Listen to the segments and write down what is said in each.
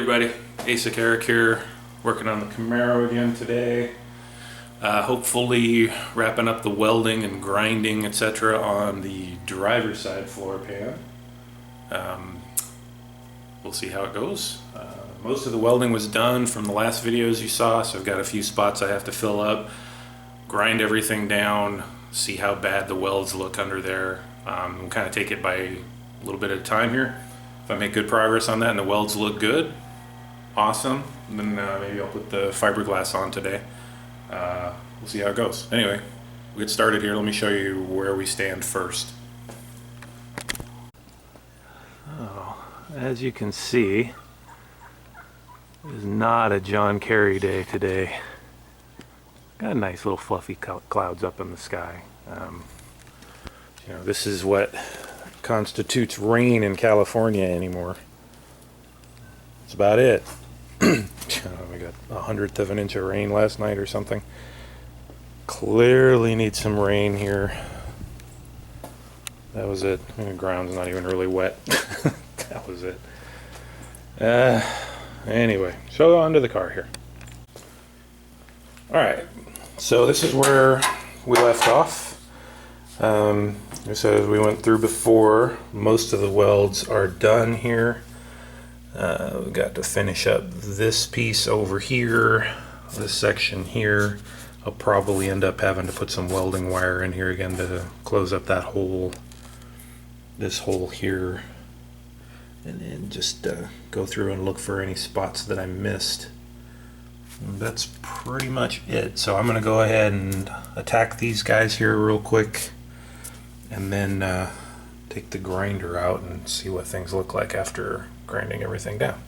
everybody, ASIC Eric here, working on the Camaro again today. Hopefully wrapping up the welding and grinding, etc. on the driver's side floor pan. We'll see how it goes. Most of the welding was done from the last videos you saw, so I've got a few spots I have to fill up, grind everything down, see how bad the welds look under there, and kind of take it by a little bit at a time here. If I make good progress on that and the welds look good, awesome, then maybe I'll put the fiberglass on today. We'll see how it goes. Anyway, we'll get started here. Let me show you where we stand first. Oh, as you can see, it is not a John Kerry day today. Got nice little fluffy clouds up in the sky. You know, this is what constitutes rain in California anymore. That's about it. We got 1/100 of an inch of rain last night or something. Clearly need some rain here. That was it. The ground's not even really wet. That was it. Anyway, so on to the car here. Alright, so this is where we left off. So as we went through before, most of the welds are done here. We've got to finish up this piece over here, this section here. I'll probably end up having to put some welding wire in here again to close up that hole, this hole here, and then just go through and look for any spots that I missed. And that's pretty much it. So I'm going to go ahead and attack these guys here real quick, and then take the grinder out and see what things look like after grinding everything down.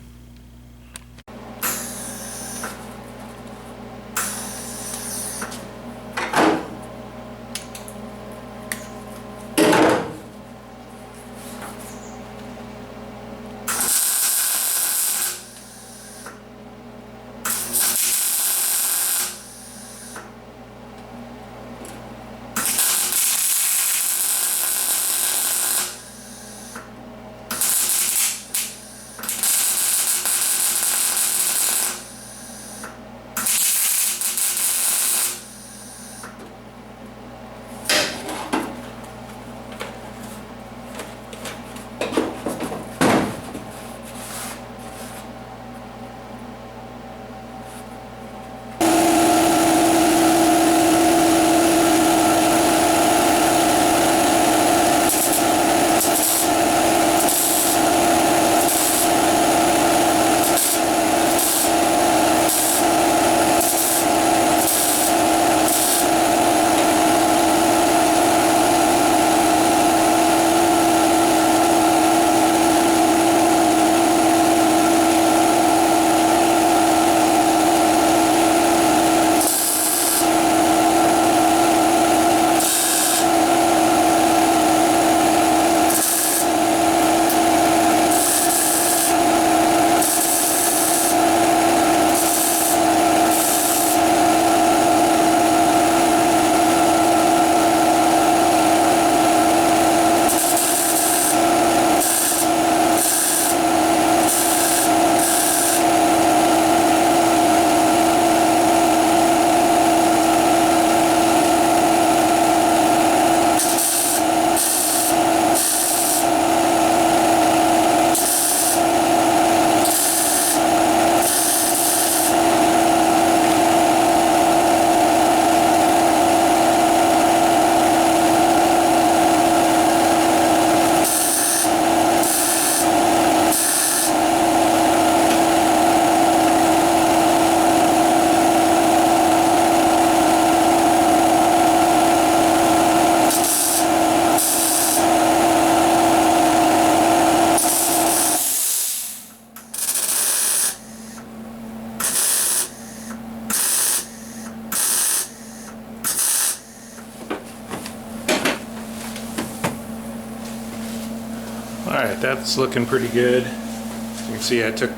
Alright, that's looking pretty good. You can see I took,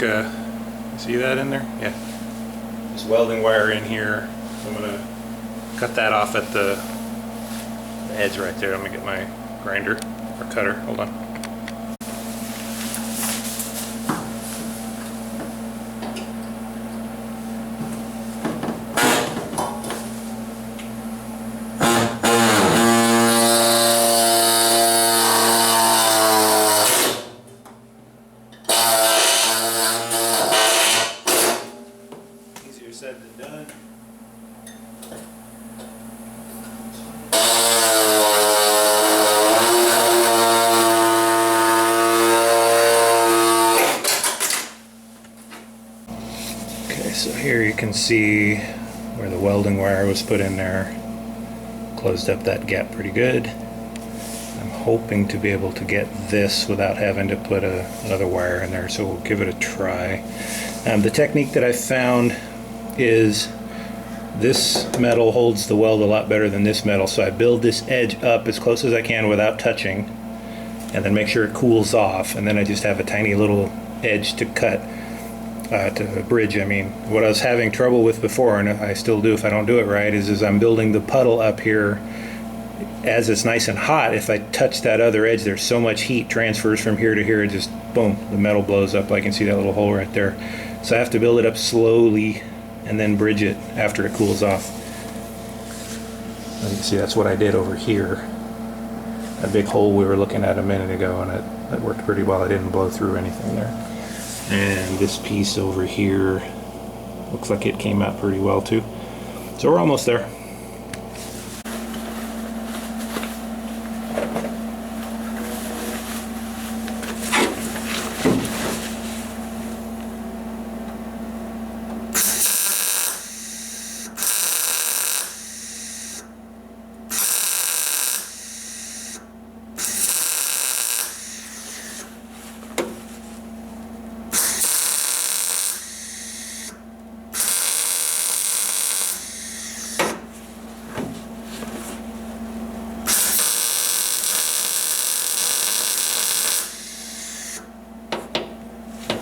see that in there? Yeah. This welding wire in here. I'm going to cut that off at the edge right there. I'm going to get my grinder or cutter. Hold on. said than done. Okay, so here you can see where the welding wire was put in there. Closed up that gap pretty good. I'm hoping to be able to get this without having to put another wire in there, so we'll give it a try. The technique that I found is this metal holds the weld a lot better than this metal, so I build this edge up as close as I can without touching, and then make sure it cools off, and then I just have a tiny little edge to cut, to bridge. I mean, what I was having trouble with before, and I still do if I don't do it right, is I'm building the puddle up here. As it's nice and hot, if I touch that other edge, there's so much heat transfers from here to here, it just boom, the metal blows up. I can see that little hole right there. So I have to build it up slowly and then bridge it after it cools off. As you can see, that's what I did over here. That big hole we were looking at a minute ago, and that worked pretty well. I didn't blow through anything there. And this piece over here looks like it came out pretty well too. So we're almost there.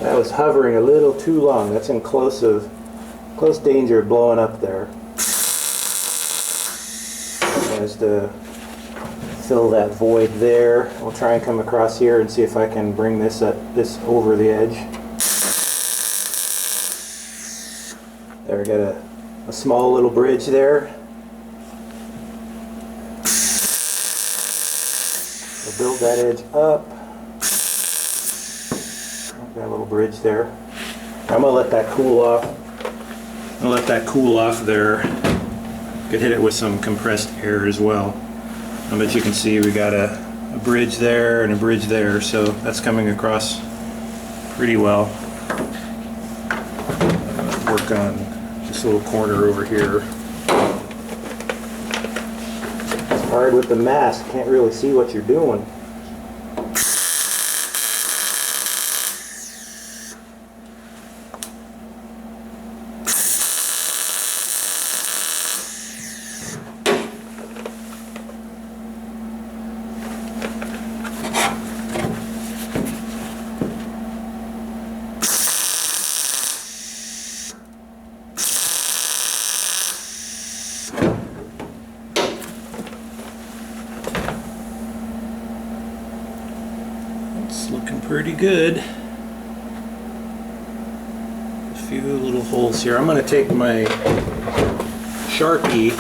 That was hovering a little too long. That's in close danger of blowing up there. As to fill that void there, I'll try and come across here and see if I can bring this over the edge. There, I got a small little bridge there. We'll build that edge up. Got a little bridge there. I'm gonna let that cool off. I'll let that cool off there. Could hit it with some compressed air as well. But you can see we got a bridge there and a bridge there, so that's coming across pretty well. Work on this little corner over here. It's hard with the mask, can't really see what you're doing. It's looking pretty good. A few little holes here. I'm going to take my Sharpie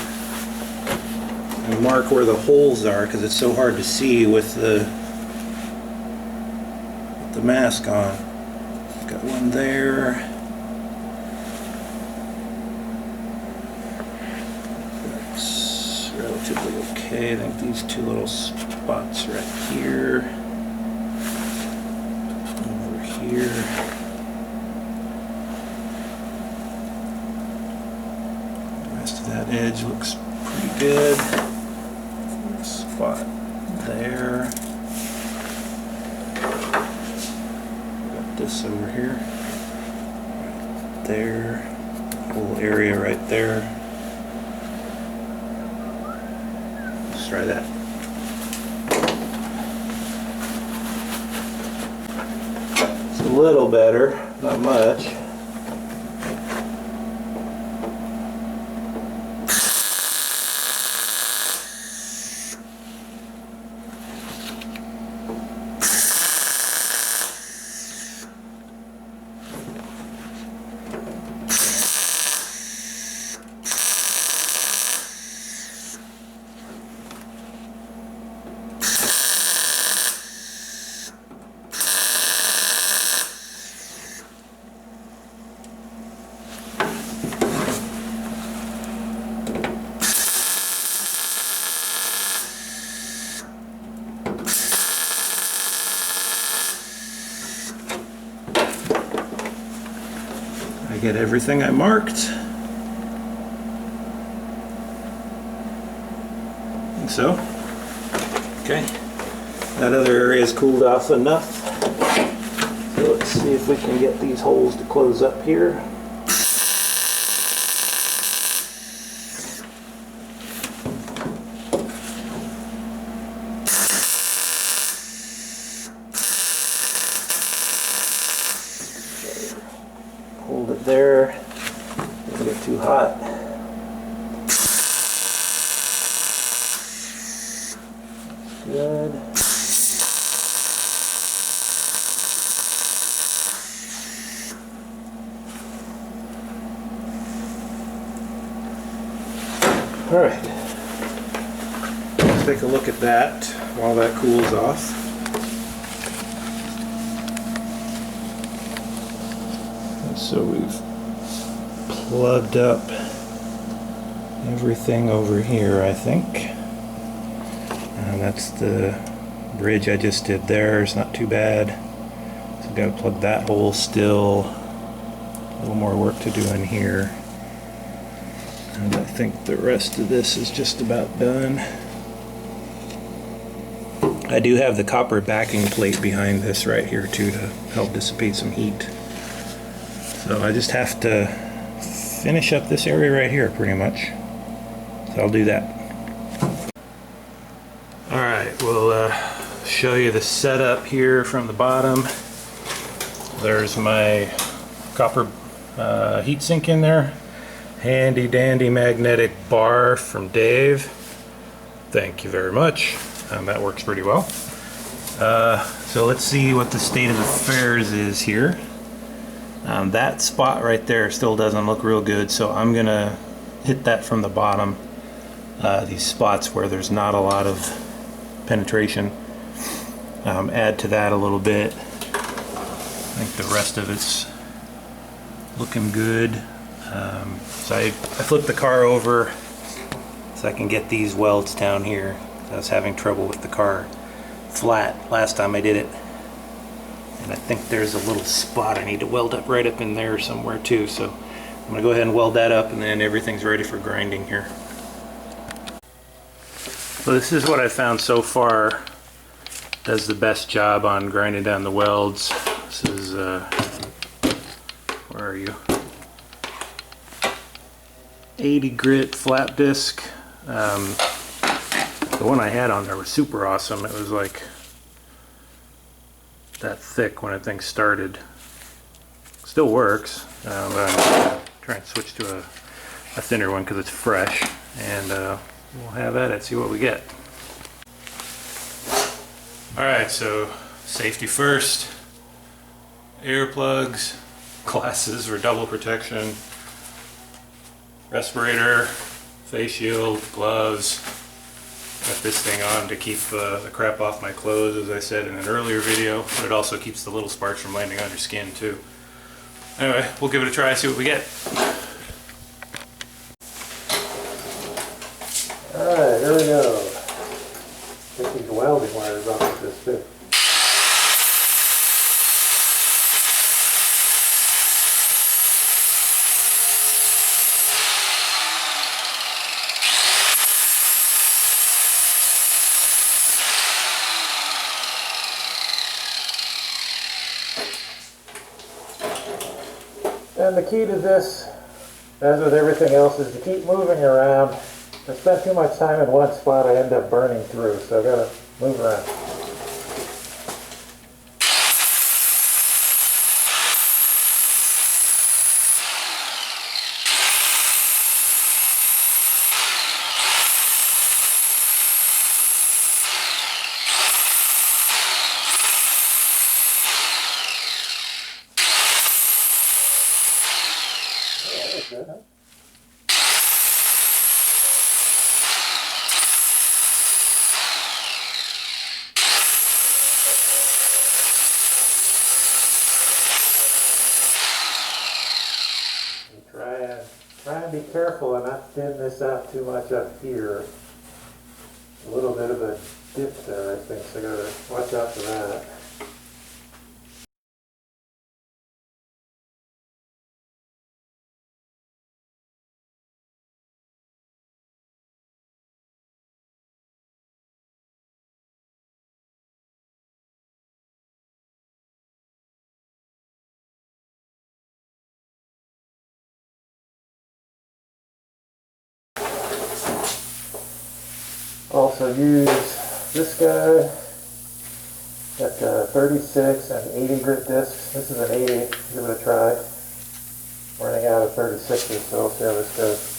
and mark where the holes are because it's so hard to see with the mask on. Got one there. That's relatively okay. I think these two little spots right here. Over here. The rest of that edge looks pretty good. Spot there. Got this over here. Right there. Whole area right there. Let's try that. It's a little better, not much. hit everything I marked. I think so. Okay. That other area is cooled off enough. So let's see if we can get these holes to close up here. Hold it there. Don't get too hot. Good. All right. Let's take a look at that while that cools off. So we've plugged up everything over here, I think. And that's the bridge I just did there. It's not too bad. So I've got to plug that hole still. A little more work to do in here. And I think the rest of this is just about done. I do have the copper backing plate behind this right here too to help dissipate some heat. So I just have to finish up this area right here pretty much. So I'll do that. Alright, we'll show you the setup here from the bottom. There's my copper heat sink in there. Handy dandy magnetic bar from Dave. Thank you very much. That works pretty well. So let's see what the state of affairs is here. That spot right there still doesn't look real good, so I'm gonna hit that from the bottom. These spots where there's not a lot of penetration. Add to that a little bit. I think the rest of it's looking good. So I flipped the car over so I can get these welds down here. I was having trouble with the car flat last time I did it. And I think there's a little spot I need to weld up right up in there somewhere too. So I'm going to go ahead and weld that up, and then everything's ready for grinding here. So this is what I found so far does the best job on grinding down the welds. This is, where are you? 80 grit flat disc. The one I had on there was super awesome. It was like that thick when I think started. Still works, but I'm trying to switch to a thinner one because it's fresh, and we'll have at it, see what we get. Alright, so safety first. Earplugs, glasses for double protection, respirator, face shield, gloves. Got this thing on to keep the crap off my clothes, as I said in an earlier video, but it also keeps the little sparks from landing on your skin too. Anyway, we'll give it a try and see what we get. Alright, here we go. Get these welding wires off with this too. And the key to this, as with everything else, is to keep moving around. If I spend too much time in one spot, I end up burning through, so I've got to move around. Good, huh? Try and be careful and not thin this out too much up here. A little bit of a dip there, I think, so I gotta watch out for that. Also use this guy. Got 36 and 80 grit discs. This is an 80. Give it a try. Running out of 36s, so we'll see how this goes.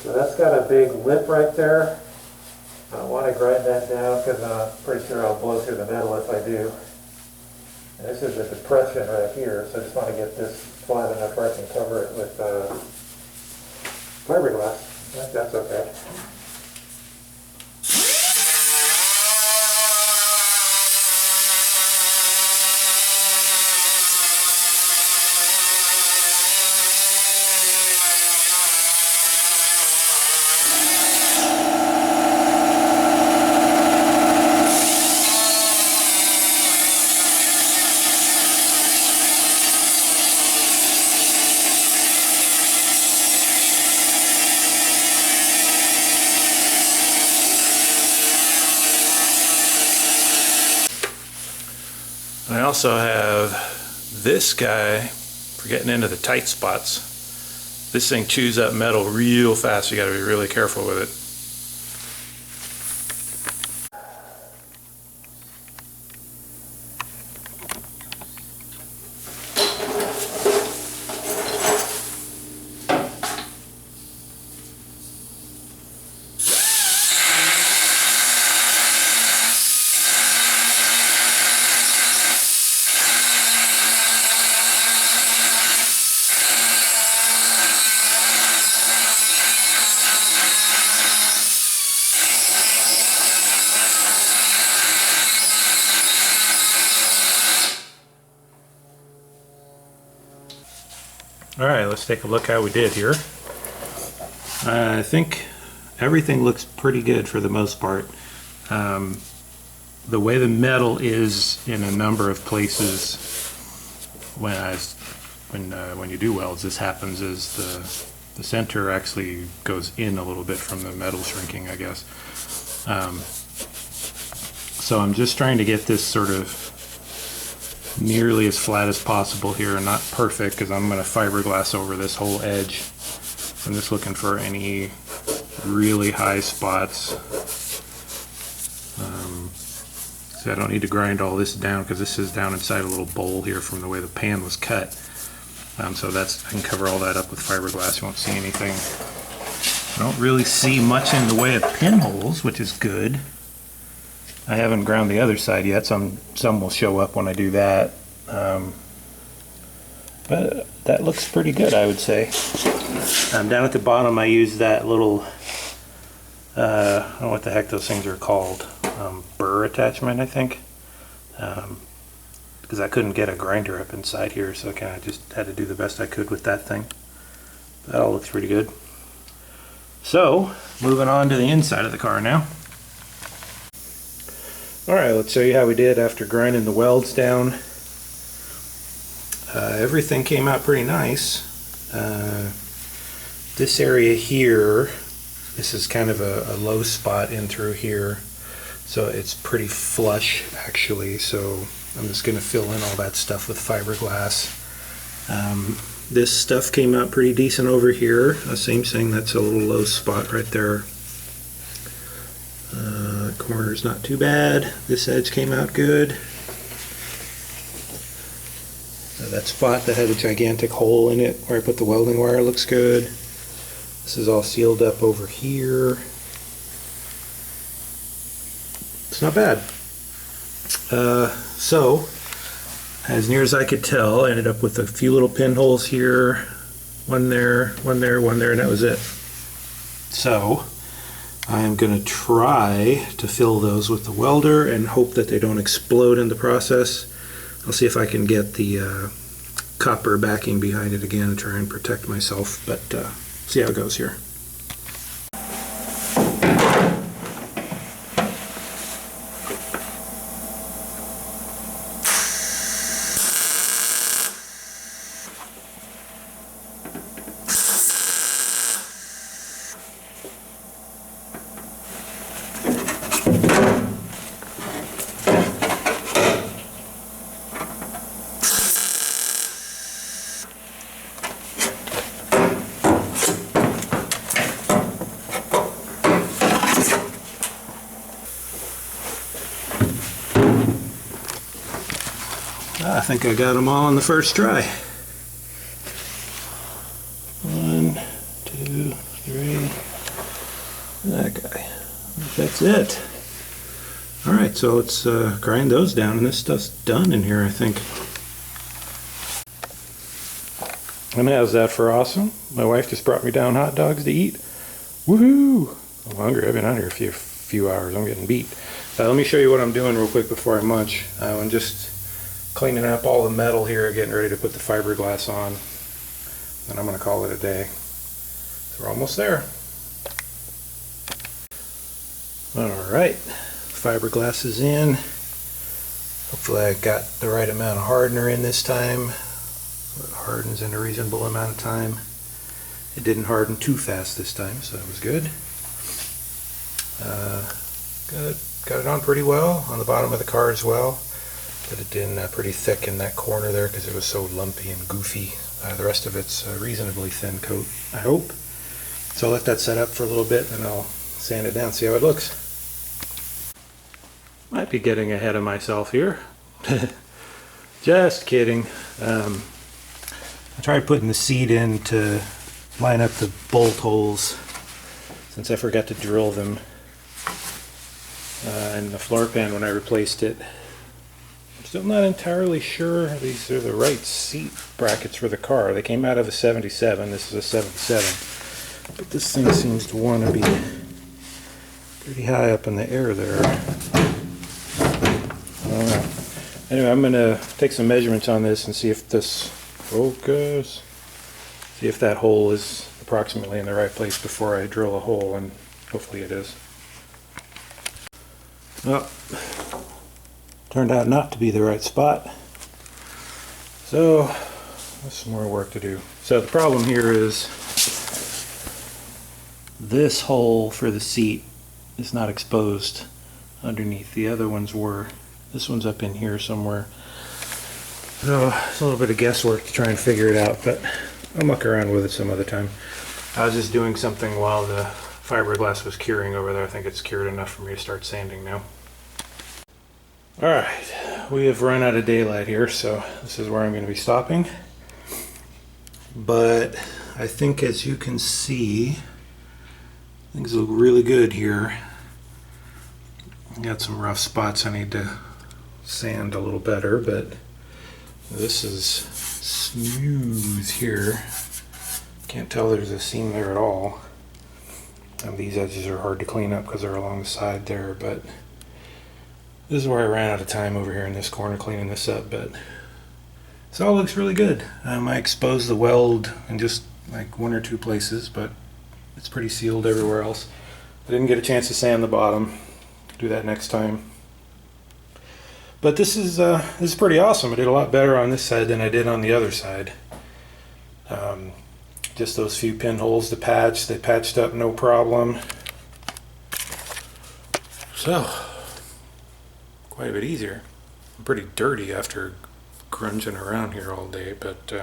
So that's got a big lip right there. I want to grind that down because I'm pretty sure I'll blow through the metal if I do. And this is a depression right here, so I just want to get this flat enough where I can cover it with fiberglass. I think that's okay. I also have this guy for getting into the tight spots. This thing chews up metal real fast. You got to be really careful with it. Alright, let's take a look how we did here. I think everything looks pretty good for the most part. The way the metal is in a number of places when you do welds, this happens is the center actually goes in a little bit from the metal shrinking, I guess. So I'm just trying to get this sort of nearly as flat as possible here, and not perfect because I'm going to fiberglass over this whole edge. I'm just looking for any really high spots. So I don't need to grind all this down because this is down inside a little bowl here from the way the pan was cut. So I can cover all that up with fiberglass. You won't see anything. I don't really see much in the way of pinholes, which is good. I haven't ground the other side yet, so some will show up when I do that. But that looks pretty good, I would say. Down at the bottom I used that little, I don't know what the heck those things are called, burr attachment, I think. Because I couldn't get a grinder up inside here, so I kind of just had to do the best I could with that thing. That all looks pretty good. So, moving on to the inside of the car now. Alright, let's show you how we did after grinding the welds down. Everything came out pretty nice. This area here, this is kind of a low spot in through here, so it's pretty flush actually, so I'm just going to fill in all that stuff with fiberglass. This stuff came out pretty decent over here. Same thing, that's a little low spot right there. Corner's not too bad. This edge came out good. That spot that had a gigantic hole in it where I put the welding wire looks good. This is all sealed up over here. It's not bad. So, as near as I could tell, I ended up with a few little pinholes here, one there, one there, one there, and that was it. So, I am going to try to fill those with the welder and hope that they don't explode in the process. I'll see if I can get the copper backing behind it again and try and protect myself, but see how it goes here. I think I got them all on the first try. 1, 2, 3. That guy. That's it. Alright, so let's grind those down, and this stuff's done in here, I think. And how's that for awesome? My wife just brought me down hot dogs to eat. Woohoo! I'm hungry. I've been out here a few hours. I'm getting beat. Let me show you what I'm doing real quick before I munch. I'm just cleaning up all the metal here, getting ready to put the fiberglass on. Then I'm going to call it a day. So we're almost there. Alright, fiberglass is in. Hopefully I got the right amount of hardener in this time. So it hardens in a reasonable amount of time. It didn't harden too fast this time, so that was good. Got it on pretty well on the bottom of the car as well. Put it in pretty thick in that corner there because it was so lumpy and goofy. The rest of it's a reasonably thin coat, I hope. So I'll let that set up for a little bit and I'll sand it down, see how it looks. Might be getting ahead of myself here. Just kidding. I tried putting the seat in to line up the bolt holes since I forgot to drill them in the floor pan when I replaced it. Still not entirely sure these are the right seat brackets for the car. They came out of a 77. This is a 77. But this thing seems to want to be pretty high up in the air there. Anyway, I'm going to take some measurements on this and see if this focus. See if that hole is approximately in the right place before I drill a hole, and hopefully it is. Well, turned out not to be the right spot. So, there's some more work to do. So the problem here is this hole for the seat is not exposed underneath. The other ones were. This one's up in here somewhere. So it's a little bit of guesswork to try and figure it out, but I'll muck around with it some other time. I was just doing something while the fiberglass was curing over there. I think it's cured enough for me to start sanding now. Alright, we have run out of daylight here, so this is where I'm going to be stopping. But I think, as you can see, things look really good here. Got some rough spots I need to sand a little better, but this is smooth here. Can't tell there's a seam there at all. And these edges are hard to clean up because they're along the side there, but this is where I ran out of time over here in this corner cleaning this up, but this all looks really good. I exposed the weld in just like 1 or 2 places, but it's pretty sealed everywhere else. I didn't get a chance to sand the bottom. Do that next time. But this is pretty awesome. I did a lot better on this side than I did on the other side. Just those few pinholes to patch, they patched up no problem. So, quite a bit easier. I'm pretty dirty after grunging around here all day, but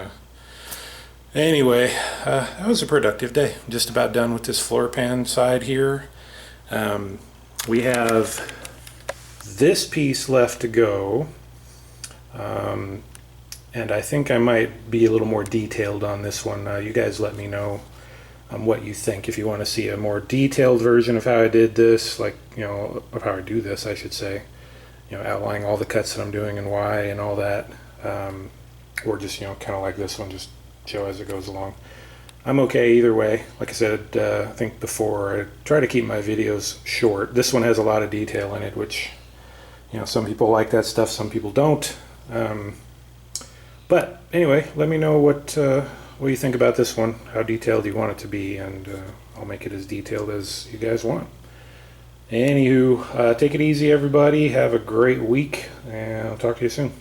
Anyway, that was a productive day. I'm just about done with this floor pan side here. We have this piece left to go. And I think I might be a little more detailed on this one. You guys let me know what you think. If you want to see a more detailed version of how I did this, like, of how I do this, I should say, outlining all the cuts that I'm doing and why and all that, or just, kind of like this one, just show as it goes along. I'm okay either way. Like I said, I think before, I try to keep my videos short. This one has a lot of detail in it, which, some people like that stuff, some people don't. But anyway, let me know what you think about this one, how detailed you want it to be, and I'll make it as detailed as you guys want. Anywho, take it easy, everybody. Have a great week, and I'll talk to you soon.